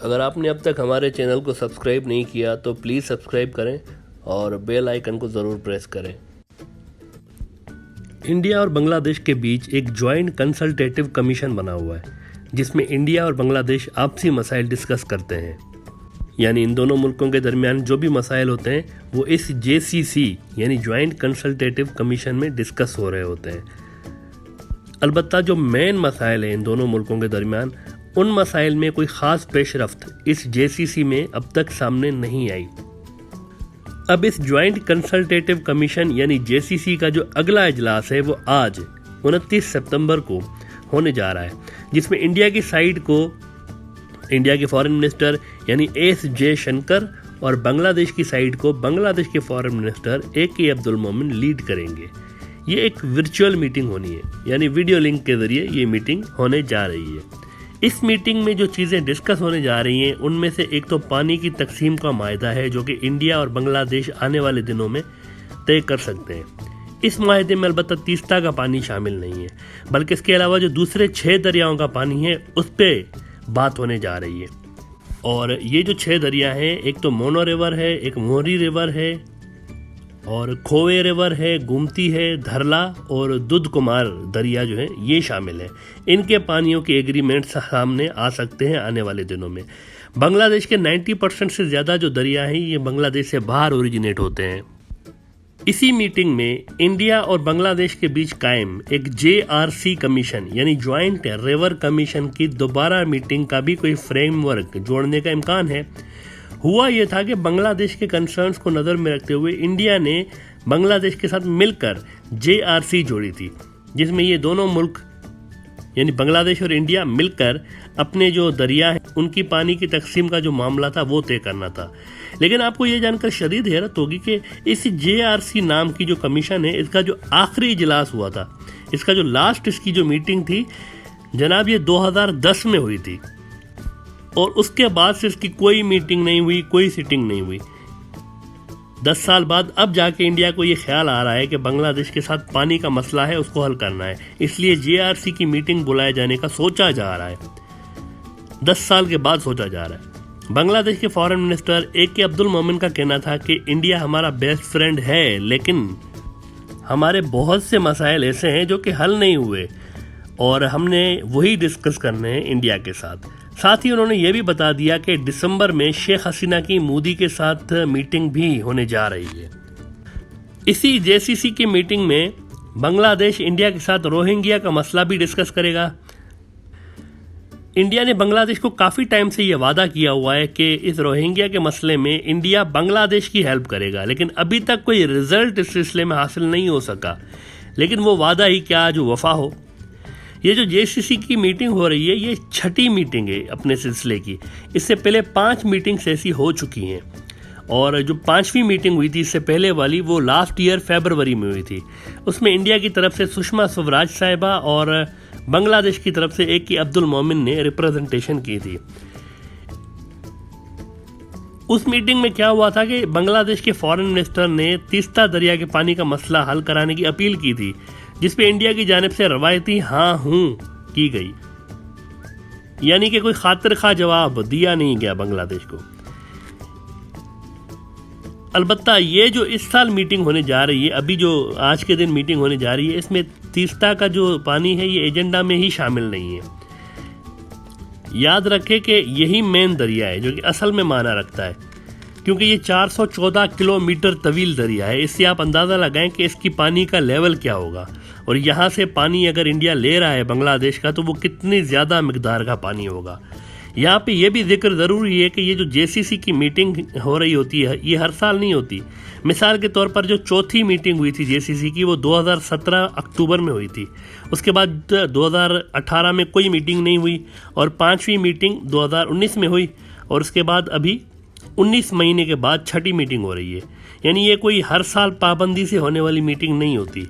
अगर आपने अब तक हमारे चैनल को सब्सक्राइब नहीं किया तो प्लीज़ सब्सक्राइब करें और बेल आइकन को ज़रूर प्रेस करें। इंडिया और बांग्लादेश के बीच एक जॉइंट कंसल्टेटिव कमीशन बना हुआ है जिसमें इंडिया और बांग्लादेश आपसी मसाइल डिस्कस करते हैं। यानी इन दोनों मुल्कों के दरमियान जो भी मसाइल होते हैं वो इस JCC यानी जॉइंट कंसल्टेटिव कमीशन में डिस्कस हो रहे होते हैं। अलबत्ता जो मेन मसाइल हैं इन दोनों मुल्कों के दरमियान, उन मसाइल में कोई ख़ास पेशरफ्त इस JCC में अब तक सामने नहीं आई। अब इस जॉइंट कंसल्टेटिव कमीशन यानी JCC का जो अगला इजलास है वो आज 29 सितंबर को होने जा रहा है, जिसमें इंडिया की साइड को इंडिया के फॉरेन मिनिस्टर यानी S जयशंकर और बांग्लादेश की साइड को बांग्लादेश के फॉरेन मिनिस्टर AK अब्दुल मोमिन लीड करेंगे। ये एक वर्चुअल मीटिंग होनी है, यानी वीडियो लिंक के जरिए ये मीटिंग होने जा रही है। इस मीटिंग में जो चीज़ें डिस्कस होने जा रही हैं उनमें से एक तो पानी की तकसीम का मायदा है जो कि इंडिया और बांग्लादेश आने वाले दिनों में तय कर सकते हैं। इस मायदे में अलबत्ता तीस्ता का पानी शामिल नहीं है, बल्कि इसके अलावा जो दूसरे 6 दरियाओं का पानी है उस पर बात होने जा रही है। और ये जो 6 दरिया हैं, एक तो मोनो रिवर है, एक मोरी रिवर है और खोवे रिवर है, गुमती है, धरला और दुध कुमार दरिया जो है ये शामिल है। इनके पानियों के एग्रीमेंट सामने आ सकते हैं आने वाले दिनों में। बांग्लादेश के 90% से ज़्यादा जो दरिया हैं ये बांग्लादेश से बाहर ओरिजिनेट होते हैं। इसी मीटिंग में इंडिया और बांग्लादेश के बीच कायम एक JRC कमीशन यानी जॉइंट रिवर कमीशन की दोबारा मीटिंग का भी कोई फ्रेमवर्क जोड़ने का इम्कान है। हुआ ये था कि बांग्लादेश के कंसर्न्स को नज़र में रखते हुए इंडिया ने बांग्लादेश के साथ मिलकर JRC जोड़ी थी, जिसमें ये दोनों मुल्क यानी बांग्लादेश और इंडिया मिलकर अपने जो दरिया हैं उनकी पानी की तकसीम का जो मामला था वो तय करना था। लेकिन आपको ये जानकर शदीद हैरत होगी कि इस JRC नाम की जो कमीशन है इसका जो आखिरी इजलास हुआ था, इसका जो लास्ट इसकी जो मीटिंग थी जनाब ये 2010 में हुई थी और उसके बाद से इसकी कोई मीटिंग नहीं हुई, कोई सिटिंग नहीं हुई। 10 साल बाद अब जाके इंडिया को ये ख्याल आ रहा है कि बांग्लादेश के साथ पानी का मसला है, उसको हल करना है, इसलिए JRC की मीटिंग बुलाए जाने का सोचा जा रहा है। 10 साल के बाद सोचा जा रहा है। बांग्लादेश के फॉरेन मिनिस्टर AK अब्दुल मोमिन का कहना था कि इंडिया हमारा बेस्ट फ्रेंड है, लेकिन हमारे बहुत से मसाइल ऐसे हैं जो कि हल नहीं हुए और हमने वही डिस्कस करने हैं इंडिया के साथ। साथ ही उन्होंने ये भी बता दिया कि दिसंबर में शेख हसीना की मोदी के साथ मीटिंग भी होने जा रही है। इसी JCC की मीटिंग में बांग्लादेश इंडिया के साथ रोहिंग्या का मसला भी डिस्कस करेगा। इंडिया ने बांग्लादेश को काफ़ी टाइम से ये वादा किया हुआ है कि इस रोहिंग्या के मसले में इंडिया बांग्लादेश की हेल्प करेगा, लेकिन अभी तक कोई रिजल्ट इस सिलसिले में हासिल नहीं हो सका। लेकिन वो वादा ही क्या जो वफा हो। ये जो JCC की मीटिंग हो रही है ये 6ठी मीटिंग है अपने सिलसिले की। इससे पहले 5 मीटिंग्स ऐसी हो चुकी हैं और जो 5वीं मीटिंग हुई थी इससे पहले वाली वो लास्ट ईयर फरवरी में हुई थी। उसमें इंडिया की तरफ से सुषमा स्वराज साहिबा और बांग्लादेश की तरफ से AK अब्दुल मोमिन ने रिप्रेजेंटेशन की थी। उस मीटिंग में क्या हुआ था कि बांग्लादेश के फॉरेन मिनिस्टर ने तीस्ता दरिया के पानी का मसला हल कराने की अपील की थी, जिसपे इंडिया की जानिब से रवायती हाँ हूँ की गई, यानी कि कोई खातिर खा जवाब दिया नहीं गया बांग्लादेश को। अलबत्ता ये जो इस साल मीटिंग होने जा रही है, अभी जो आज के दिन मीटिंग होने जा रही है, इसमें तीस्ता का जो पानी है ये एजेंडा में ही शामिल नहीं है। याद रखें कि यही मेन दरिया है जो कि असल में माना रखता है, क्योंकि ये 414 किलोमीटर तवील दरिया है। इससे आप अंदाज़ा लगाएं कि इसकी पानी का लेवल क्या होगा और यहाँ से पानी अगर इंडिया ले रहा है बांग्लादेश का तो वो कितनी ज़्यादा मिकदार का पानी होगा। यहाँ पे ये भी जिक्र ज़रूरी है कि ये जो JCC की मीटिंग हो रही होती है ये हर साल नहीं होती। मिसाल के तौर पर जो 4थी मीटिंग हुई थी JCC की वो 2017 अक्टूबर में हुई थी। उसके बाद 2018 में कोई मीटिंग नहीं हुई और 5वीं मीटिंग 2019 में हुई और उसके बाद अभी 19 महीने के बाद 6ठी मीटिंग हो रही है। यानी ये कोई हर साल पाबंदी से होने वाली मीटिंग नहीं होती।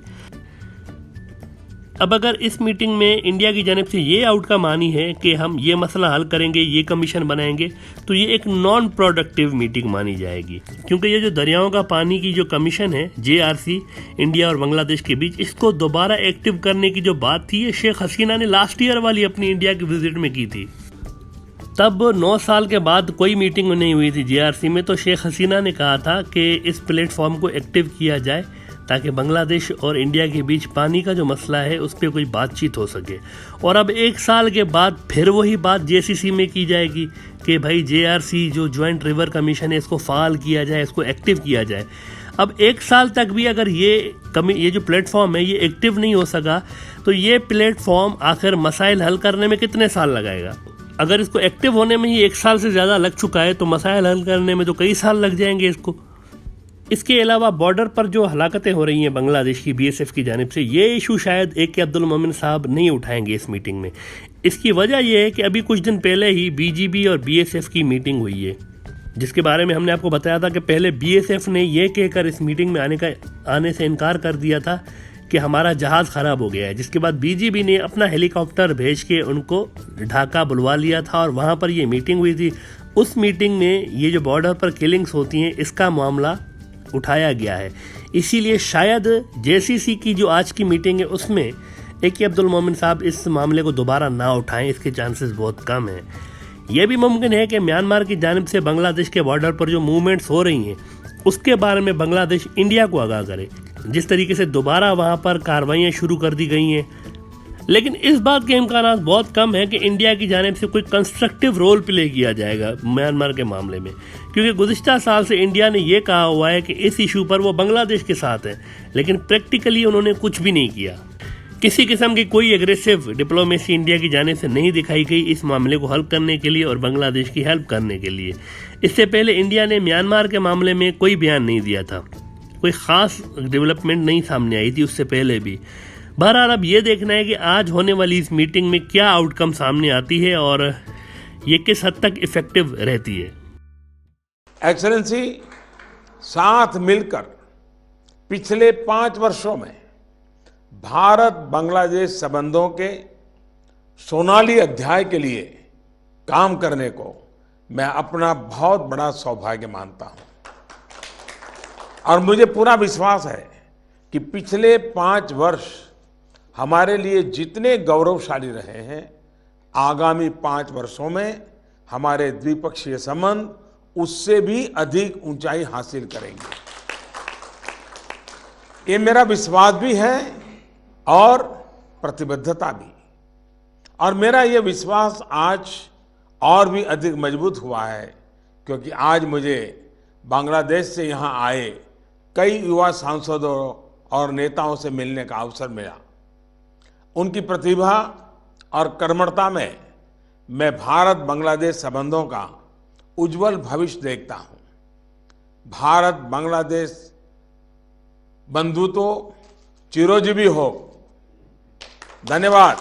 अब अगर इस मीटिंग में इंडिया की जानिब से ये आउटकम आनी है कि हम ये मसला हल करेंगे, ये कमीशन बनाएंगे, तो ये एक नॉन प्रोडक्टिव मीटिंग मानी जाएगी, क्योंकि ये जो दरियाओं का पानी की जो कमीशन है JRC इंडिया और बांग्लादेश के बीच, इसको दोबारा एक्टिव करने की जो बात थी ये शेख हसीना ने लास्ट ईयर वाली अपनी इंडिया की विजिट में की थी। तब 9 साल के बाद कोई मीटिंग नहीं हुई थी जेआरसी में, तो शेख हसीना ने कहा था कि इस प्लेटफॉर्म को एक्टिव किया जाए ताकि बांग्लादेश और इंडिया के बीच पानी का जो मसला है उस पर कोई बातचीत हो सके। और अब 1 साल के बाद फिर वही बात जेसीसी में की जाएगी कि भाई जेआरसी जो जॉइंट रिवर कमीशन है इसको फ़ाल किया जाए, इसको एक्टिव किया जाए। अब 1 साल तक भी अगर ये जो प्लेटफॉर्म है ये एक्टिव नहीं हो सका तो ये प्लेटफॉर्म आखिर मसाइल हल करने में कितने साल लगाएगा। अगर इसको एक्टिव होने में ही 1 साल से ज़्यादा लग चुका है तो मसाइल हल करने में तो कई साल लग जाएंगे इसको। इसके अलावा बॉर्डर पर जो हलाकतें हो रही हैं बांग्लादेश की बीएसएफ की जानिब से, ये इशू शायद AK अब्दुल मोमिन साहब नहीं उठाएंगे इस मीटिंग में। इसकी वजह यह है कि अभी कुछ दिन पहले ही BGB और BSF की मीटिंग हुई है, जिसके बारे में हमने आपको बताया था कि पहले BSF ने यह कहकर इस मीटिंग में आने से इनकार कर दिया था कि हमारा जहाज़ ख़राब हो गया है। जिसके बाद BGB ने अपना हेलीकॉप्टर भेज के उनको ढाका बुलवा लिया था और वहाँ पर ये मीटिंग हुई थी। उस मीटिंग में ये जो बॉर्डर पर किलिंग्स होती हैं इसका मामला उठाया गया है। इसीलिए शायद जेसीसी की जो आज की मीटिंग है उसमें AK अब्दुल मोमिन साहब इस मामले को दोबारा ना उठाएं, इसके चांसेस बहुत कम हैं। यह भी मुमकिन है कि म्यांमार की जानिब से बांग्लादेश के बॉर्डर पर जो मूवमेंट्स हो रही हैं उसके बारे में बांग्लादेश इंडिया को आगाह करे, जिस तरीके से दोबारा वहाँ पर कार्रवाइयाँ शुरू कर दी गई हैं। लेकिन इस बात के इम्कान बहुत कम है कि इंडिया की जानिब से कोई कंस्ट्रक्टिव रोल प्ले किया जाएगा म्यांमार के मामले में, क्योंकि गुज़िश्ता साल से इंडिया ने यह कहा हुआ है कि इस इशू पर वो बांग्लादेश के साथ है, लेकिन प्रैक्टिकली उन्होंने कुछ भी नहीं किया। किसी किस्म की कोई एग्रेसिव डिप्लोमेसी इंडिया की जानिब से नहीं दिखाई गई इस मामले को हल करने के लिए और बांग्लादेश की हेल्प करने के लिए। इससे पहले इंडिया ने म्यांमार के मामले में कोई बयान नहीं दिया था, कोई ख़ास डेवलपमेंट नहीं सामने आई थी उससे पहले भी। बहरहाल अब ये देखना है कि आज होने वाली इस मीटिंग में क्या आउटकम सामने आती है और ये किस हद तक इफेक्टिव रहती है। एक्सेलेंसी, साथ मिलकर पिछले 5 वर्षों में भारत बांग्लादेश संबंधों के सोनाली अध्याय के लिए काम करने को मैं अपना बहुत बड़ा सौभाग्य मानता हूं और मुझे पूरा विश्वास है कि पिछले 5 वर्ष हमारे लिए जितने गौरवशाली रहे हैं, आगामी 5 वर्षों में हमारे द्विपक्षीय संबंध उससे भी अधिक ऊंचाई हासिल करेंगे। ये मेरा विश्वास भी है और प्रतिबद्धता भी। और मेरा ये विश्वास आज और भी अधिक मजबूत हुआ है क्योंकि आज मुझे बांग्लादेश से यहाँ आए कई युवा सांसदों और नेताओं से मिलने का अवसर मिला। उनकी प्रतिभा और कर्मठता में मैं भारत बांग्लादेश संबंधों का उज्जवल भविष्य देखता हूं। भारत बांग्लादेश बंधुत्व चिरंजीवी हो। धन्यवाद।